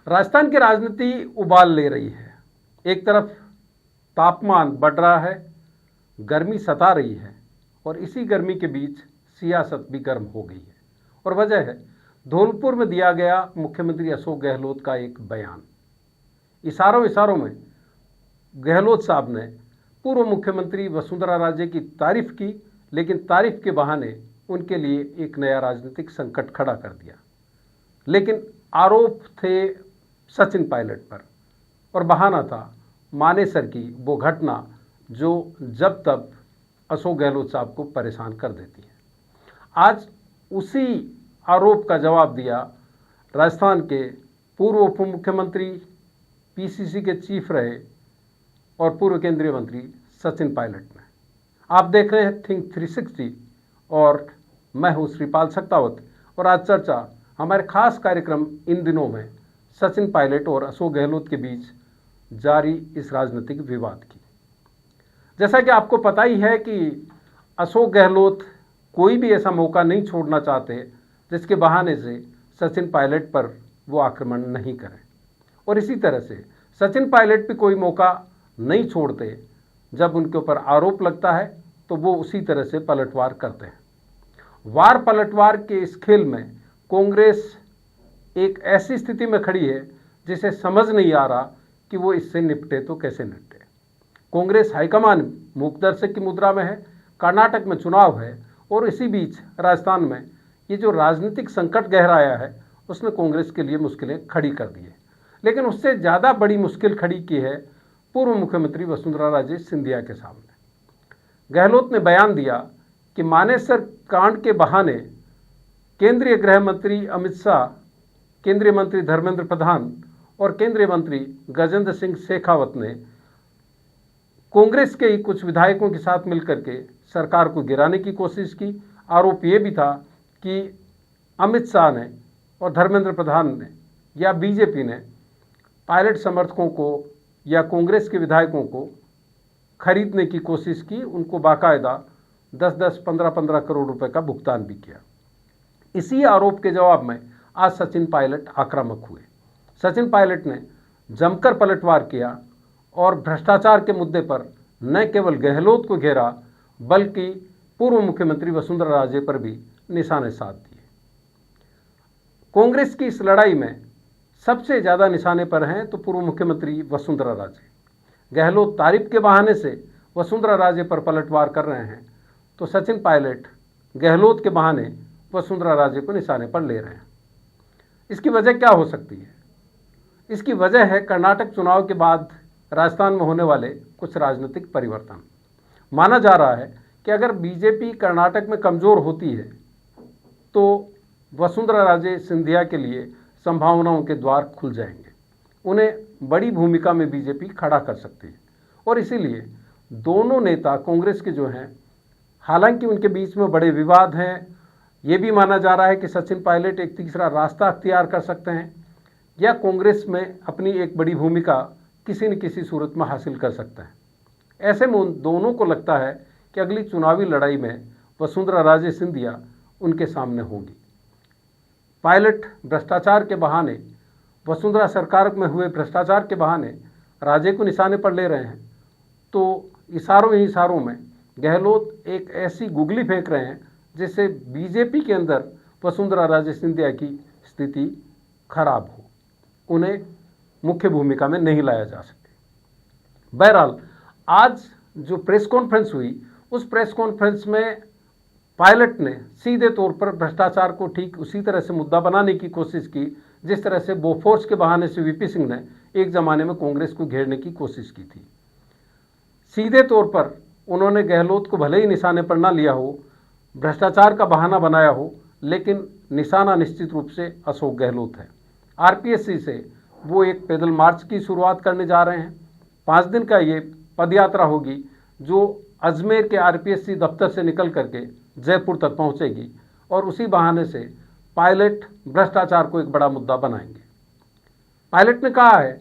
राजस्थान की राजनीति उबाल ले रही है। एक तरफ तापमान बढ़ रहा है, गर्मी सता रही है और इसी गर्मी के बीच सियासत भी गर्म हो गई है। और वजह है धौलपुर में दिया गया मुख्यमंत्री अशोक गहलोत का एक बयान। इशारों में गहलोत साहब ने पूर्व मुख्यमंत्री वसुंधरा राजे की तारीफ की, लेकिन तारीफ के बहाने उनके लिए एक नया राजनीतिक संकट खड़ा कर दिया। लेकिन आरोप थे सचिन पायलट पर और बहाना था मानेसर की वो घटना जो जब तब अशोक गहलोत साहब को परेशान कर देती है। आज उसी आरोप का जवाब दिया राजस्थान के पूर्व उप मुख्यमंत्री, पीसीसी के चीफ रहे और पूर्व केंद्रीय मंत्री सचिन पायलट ने। आप देख रहे हैं थिंक 360 और मैं हूं श्रीपाल सक्तावत और आज चर्चा हमारे खास कार्यक्रम इन दिनों में सचिन पायलट और अशोक गहलोत के बीच जारी इस राजनीतिक विवाद की। जैसा कि आपको पता ही है कि अशोक गहलोत कोई भी ऐसा मौका नहीं छोड़ना चाहते जिसके बहाने से सचिन पायलट पर वो आक्रमण नहीं करें, और इसी तरह से सचिन पायलट भी कोई मौका नहीं छोड़ते। जब उनके ऊपर आरोप लगता है तो वो उसी तरह से पलटवार करते हैं। वार पलटवार के इस खेल में कांग्रेस एक ऐसी स्थिति में खड़ी है जिसे समझ नहीं आ रहा कि वो इससे निपटे तो कैसे निपटे। कांग्रेस हाईकमान मूकदर्शक की मुद्रा में है, कर्नाटक में चुनाव है और इसी बीच राजस्थान में ये जो राजनीतिक संकट गहराया है उसने कांग्रेस के लिए मुश्किलें खड़ी कर दी है। लेकिन उससे ज़्यादा बड़ी मुश्किल खड़ी की है पूर्व मुख्यमंत्री वसुंधरा राजे सिंधिया के सामने। गहलोत ने बयान दिया कि मानेसर कांड के बहाने केंद्रीय गृह मंत्री अमित शाह, केंद्रीय मंत्री धर्मेंद्र प्रधान और केंद्रीय मंत्री गजेंद्र सिंह शेखावत ने कांग्रेस के ही कुछ विधायकों के साथ मिलकर के सरकार को गिराने की कोशिश की। आरोप ये भी था कि अमित शाह ने और धर्मेंद्र प्रधान ने या बीजेपी ने पायलट समर्थकों को या कांग्रेस के विधायकों को खरीदने की कोशिश की, उनको बाकायदा 10-10, 15-15 करोड़ रुपए का भुगतान भी किया। इसी आरोप के जवाब में आज सचिन पायलट आक्रामक हुए। सचिन पायलट ने जमकर पलटवार किया और भ्रष्टाचार के मुद्दे पर न केवल गहलोत को घेरा बल्कि पूर्व मुख्यमंत्री वसुंधरा राजे पर भी निशाने साध दिए। कांग्रेस की इस लड़ाई में सबसे ज़्यादा निशाने पर हैं तो पूर्व मुख्यमंत्री वसुंधरा राजे। गहलोत तारीफ के बहाने से वसुंधरा राजे पर पलटवार कर रहे हैं तो सचिन पायलट गहलोत के बहाने वसुंधरा राजे को निशाने पर ले रहे हैं। इसकी वजह क्या हो सकती है? इसकी वजह है कर्नाटक चुनाव के बाद राजस्थान में होने वाले कुछ राजनीतिक परिवर्तन। माना जा रहा है कि अगर बीजेपी कर्नाटक में कमज़ोर होती है तो वसुंधरा राजे सिंधिया के लिए संभावनाओं के द्वार खुल जाएंगे। उन्हें बड़ी भूमिका में बीजेपी खड़ा कर सकती है और इसीलिए दोनों नेता कांग्रेस के जो हैं, हालांकि उनके बीच में बड़े विवाद हैं, ये भी माना जा रहा है कि सचिन पायलट एक तीसरा रास्ता अख्तियार कर सकते हैं या कांग्रेस में अपनी एक बड़ी भूमिका किसी न किसी सूरत में हासिल कर सकते हैं। ऐसे में उन दोनों को लगता है कि अगली चुनावी लड़ाई में वसुंधरा राजे सिंधिया उनके सामने होंगी। पायलट भ्रष्टाचार के बहाने, वसुंधरा सरकार में हुए भ्रष्टाचार के बहाने राजे को निशाने पर ले रहे हैं तो इशारों में गहलोत एक ऐसी गुगली फेंक रहे हैं जिससे बीजेपी के अंदर वसुंधरा राजे सिंधिया की स्थिति खराब हो, उन्हें मुख्य भूमिका में नहीं लाया जा सके। बहरहाल आज जो प्रेस कॉन्फ्रेंस हुई उस प्रेस कॉन्फ्रेंस में पायलट ने सीधे तौर पर भ्रष्टाचार को ठीक उसी तरह से मुद्दा बनाने की कोशिश की जिस तरह से बोफोर्स के बहाने से वीपी सिंह ने एक ज़माने में कांग्रेस को घेरने की कोशिश की थी। सीधे तौर पर उन्होंने गहलोत को भले ही निशाने पर ना लिया हो, भ्रष्टाचार का बहाना बनाया हो, लेकिन निशाना निश्चित रूप से अशोक गहलोत है। आरपीएससी से वो एक पैदल मार्च की शुरुआत करने जा रहे हैं। 5 दिन का ये पदयात्रा होगी जो अजमेर के आरपीएससी दफ्तर से निकल करके जयपुर तक पहुंचेगी और उसी बहाने से पायलट भ्रष्टाचार को एक बड़ा मुद्दा बनाएंगे। पायलट ने कहा है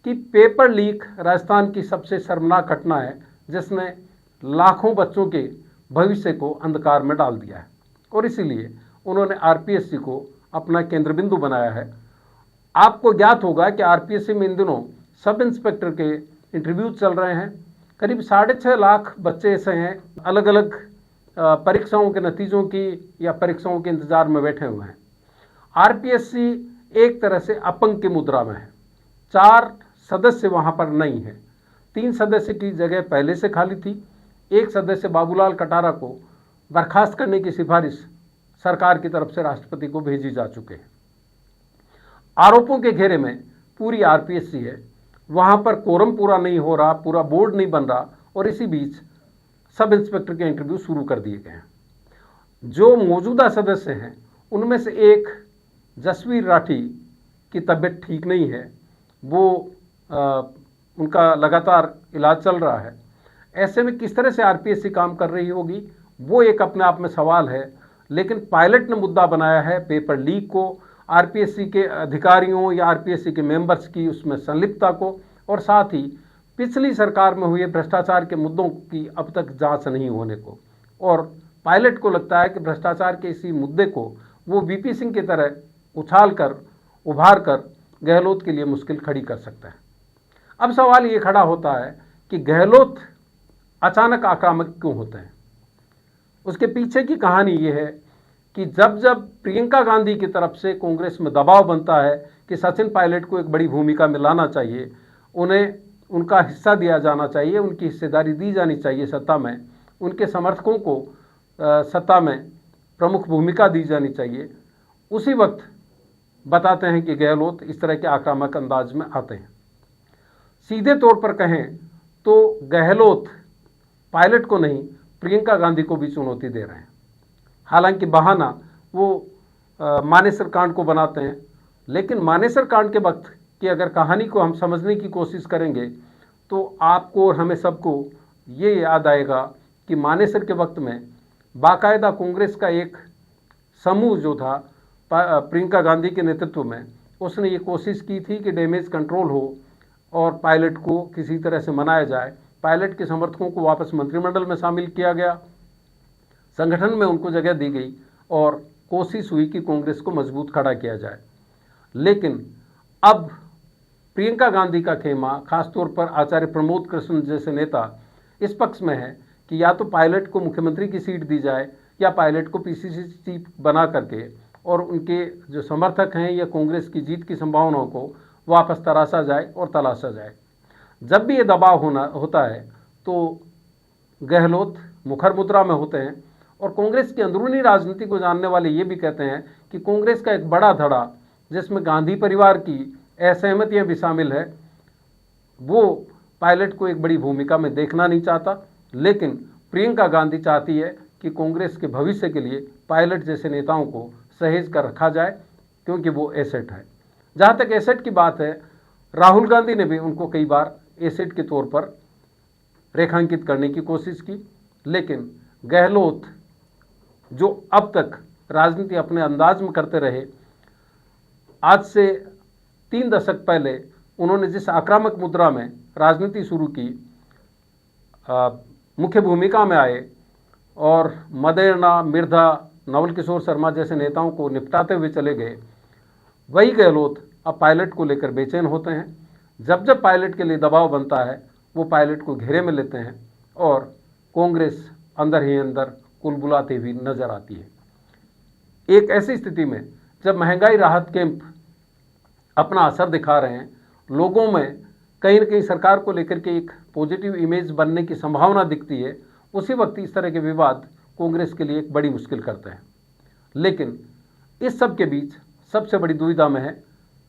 कि पेपर लीक राजस्थान की सबसे शर्मनाक घटना है जिसने लाखों बच्चों के भविष्य को अंधकार में डाल दिया है और इसीलिए उन्होंने आरपीएससी को अपना केंद्र बिंदु बनाया है आपको ज्ञात होगा कि आरपीएससी में इन दिनों सब इंस्पेक्टर के इंटरव्यू चल रहे हैं। करीब 6.5 लाख बच्चे ऐसे हैं अलग अलग परीक्षाओं के नतीजों की या परीक्षाओं के इंतजार में बैठे हुए हैं। आरपीएससी एक तरह से अपंग की मुद्रा में है। 4 सदस्य वहां पर नहीं है। 3 सदस्य की जगह पहले से खाली थी। एक सदस्य बाबूलाल कटारा को बर्खास्त करने की सिफारिश सरकार की तरफ से राष्ट्रपति को भेजी जा चुके हैं। आरोपों के घेरे में पूरी आरपीएससी है। वहां पर कोरम पूरा नहीं हो रहा, पूरा बोर्ड नहीं बन रहा, और इसी बीच सब इंस्पेक्टर के इंटरव्यू शुरू कर दिए गए हैं। जो मौजूदा सदस्य हैं उनमें से एक जसवीर राठी की तबीयत ठीक नहीं है, वो उनका लगातार इलाज चल रहा है। ऐसे में किस तरह से आरपीएससी काम कर रही होगी वो एक अपने आप में सवाल है। लेकिन पायलट ने मुद्दा बनाया है पेपर लीक को, आरपीएससी के अधिकारियों या आरपीएससी के मेंबर्स की उसमें संलिप्तता को, और साथ ही पिछली सरकार में हुए भ्रष्टाचार के मुद्दों की अब तक जांच नहीं होने को। और पायलट को लगता है कि भ्रष्टाचार के इसी मुद्दे को वो वीपी सिंह की तरह उछाल कर उभार कर गहलोत के लिए मुश्किल खड़ी कर सकता है। अब सवाल ये खड़ा होता है कि गहलोत अचानक आक्रामक क्यों होते हैं। उसके पीछे की कहानी ये है कि जब जब प्रियंका गांधी की तरफ से कांग्रेस में दबाव बनता है कि सचिन पायलट को एक बड़ी भूमिका में लाना चाहिए, उन्हें उनका हिस्सा दिया जाना चाहिए, उनकी हिस्सेदारी दी जानी चाहिए सत्ता में, उनके समर्थकों को सत्ता में प्रमुख भूमिका दी जानी चाहिए, उसी वक्त बताते हैं कि गहलोत इस तरह के आक्रामक अंदाज में आते हैं। सीधे तौर पर कहें तो गहलोत पायलट को नहीं प्रियंका गांधी को भी चुनौती दे रहे हैं। हालांकि बहाना वो मानेसर कांड को बनाते हैं, लेकिन मानेसर कांड के वक्त की अगर कहानी को हम समझने की कोशिश करेंगे तो आपको और हमें सबको ये याद आएगा कि मानेसर के वक्त में बाकायदा कांग्रेस का एक समूह जो था प्रियंका गांधी के नेतृत्व में, उसने ये कोशिश की थी कि डैमेज कंट्रोल हो और पायलट को किसी तरह से मनाया जाए। पायलट के समर्थकों को वापस मंत्रिमंडल में शामिल किया गया, संगठन में उनको जगह दी गई और कोशिश हुई कि कांग्रेस को मजबूत खड़ा किया जाए। लेकिन अब प्रियंका गांधी का खेमा, खासतौर पर आचार्य प्रमोद कृष्ण जैसे नेता, इस पक्ष में है कि या तो पायलट को मुख्यमंत्री की सीट दी जाए या पायलट को पीसीसी चीफ बना करके और उनके जो समर्थक हैं या कांग्रेस की जीत की संभावनाओं को वापस तलाशा जाए। जब भी ये दबाव होता है तो गहलोत मुखर मुद्रा में होते हैं। और कांग्रेस की अंदरूनी राजनीति को जानने वाले ये भी कहते हैं कि कांग्रेस का एक बड़ा धड़ा जिसमें गांधी परिवार की असहमतियां भी शामिल है, वो पायलट को एक बड़ी भूमिका में देखना नहीं चाहता। लेकिन प्रियंका गांधी चाहती है कि कांग्रेस के भविष्य के लिए पायलट जैसे नेताओं को सहेज कर रखा जाए, क्योंकि वो एसेट है। जहाँ तक एसेट की बात है, राहुल गांधी ने भी उनको कई बार एसेट के तौर पर रेखांकित करने की कोशिश की। लेकिन गहलोत जो अब तक राजनीति अपने अंदाज में करते रहे, आज से 3 दशक पहले उन्होंने जिस आक्रामक मुद्रा में राजनीति शुरू की, मुख्य भूमिका में आए और मदेरणा, मिर्धा, नवल किशोर शर्मा जैसे नेताओं को निपटाते हुए चले गए, वही गहलोत अब पायलट को लेकर बेचैन होते हैं। जब जब पायलट के लिए दबाव बनता है वो पायलट को घेरे में लेते हैं और कांग्रेस अंदर ही अंदर कुलबुलाती हुई नजर आती है। एक ऐसी स्थिति में जब महंगाई राहत कैंप अपना असर दिखा रहे हैं, लोगों में कहीं न कहीं सरकार को लेकर के एक पॉजिटिव इमेज बनने की संभावना दिखती है, उसी वक्त इस तरह के विवाद कांग्रेस के लिए एक बड़ी मुश्किल करते हैं। लेकिन इस सब के बीच सबसे बड़ी दुविधा में है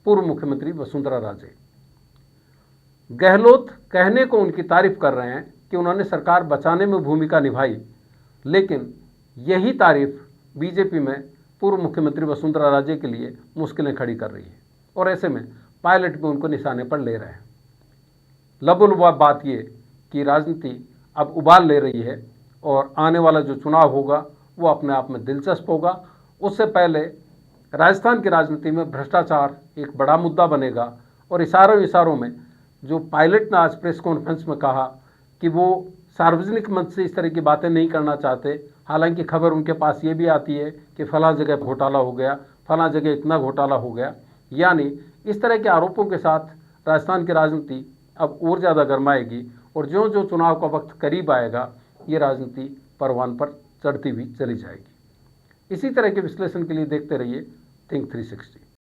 पूर्व मुख्यमंत्री वसुंधरा राजे। गहलोत कहने को उनकी तारीफ कर रहे हैं कि उन्होंने सरकार बचाने में भूमिका निभाई, लेकिन यही तारीफ बीजेपी में पूर्व मुख्यमंत्री वसुंधरा राजे के लिए मुश्किलें खड़ी कर रही है और ऐसे में पायलट भी उनको निशाने पर ले रहे हैं। लबोलुबा बात ये कि राजनीति अब उबाल ले रही है और आने वाला जो चुनाव होगा वो अपने आप में दिलचस्प होगा। उससे पहले राजस्थान की राजनीति में भ्रष्टाचार एक बड़ा मुद्दा बनेगा और इशारों में जो पायलट ने आज प्रेस कॉन्फ्रेंस में कहा कि वो सार्वजनिक मंच से इस तरह की बातें नहीं करना चाहते, हालांकि खबर उनके पास ये भी आती है कि फलां जगह घोटाला हो गया, फलां जगह इतना घोटाला हो गया, यानी इस तरह के आरोपों के साथ राजस्थान की राजनीति अब और ज़्यादा गर्माएगी और जो जो चुनाव का वक्त करीब आएगा ये राजनीति परवान पर चढ़ती हुई चली जाएगी। इसी तरह के विश्लेषण के लिए देखते रहिए थिंक 360।